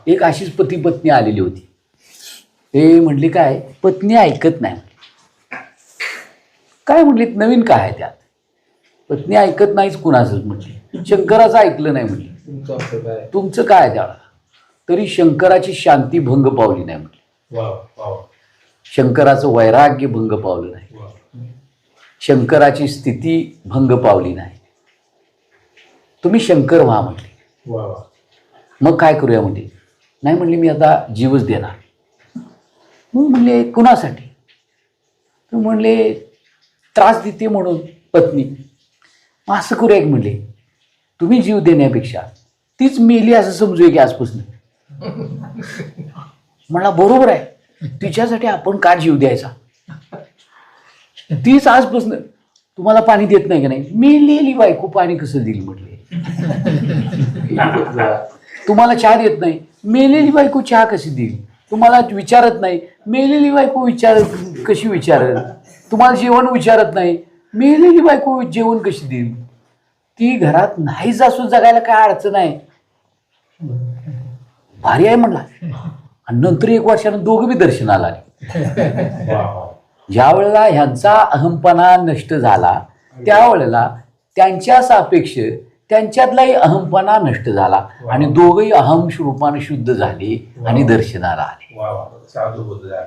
एक अशीच पती पत्नी आलेली होती. ते म्हटली काय पत्नी ऐकत नाही. काय म्हटली नवीन काय आहे त्यात, पत्नी ऐकत नाहीच कुणाचंच म्हटली. शंकराचं ऐकलं नाही म्हटली. तुमचं काय त्याला. तरी शंकराची शांती भंग पावली नाही म्हटली. शंकराचं वैराग्य भंग पावलं नाही. शंकराची स्थिती भंग पावली नाही. तुम्ही शंकर व्हा म्हटले. मग काय करूया म्हटली. नाही म्हणली मी आता जीवच देणार. मग म्हणले कुणासाठी. तर म्हणले त्रास देते म्हणून पत्नी. मग असं करूया की म्हणले तुम्ही जीव देण्यापेक्षा तीच मेली असं समजूया की आजपासून. म्हणला बरोबर आहे, तिच्यासाठी आपण का जीव द्यायचा. तीच आजपासून तुम्हाला पाणी देत नाही का नाही. मेलेली बायको पाणी कसं देईल म्हटले. तुम्हाला चहा देत नाही, मेलेली बायको चहा कशी देईल. तुम्हाला विचारत नाही, मेलेली बायको कशी विचारेल. तुम्हाला जेवण विचारत नाही, मेलेली बायको जेवण कशी देईल. ती घरात नाहीच असू जगायला काय अडचण आहे. भारी आहे म्हणला. आणि नंतर 1 वर्षानं दोघं बी दर्शनाला आले. ज्या वेळेला ह्यांचा अहमपणा नष्ट झाला त्यावेळेला त्यांच्या सापेक्ष त्यांच्यातलाही अहमपणा नष्ट झाला आणि दोघंही अहम स्वरूपाने शुद्ध झाले आणि दर्शनाला आले.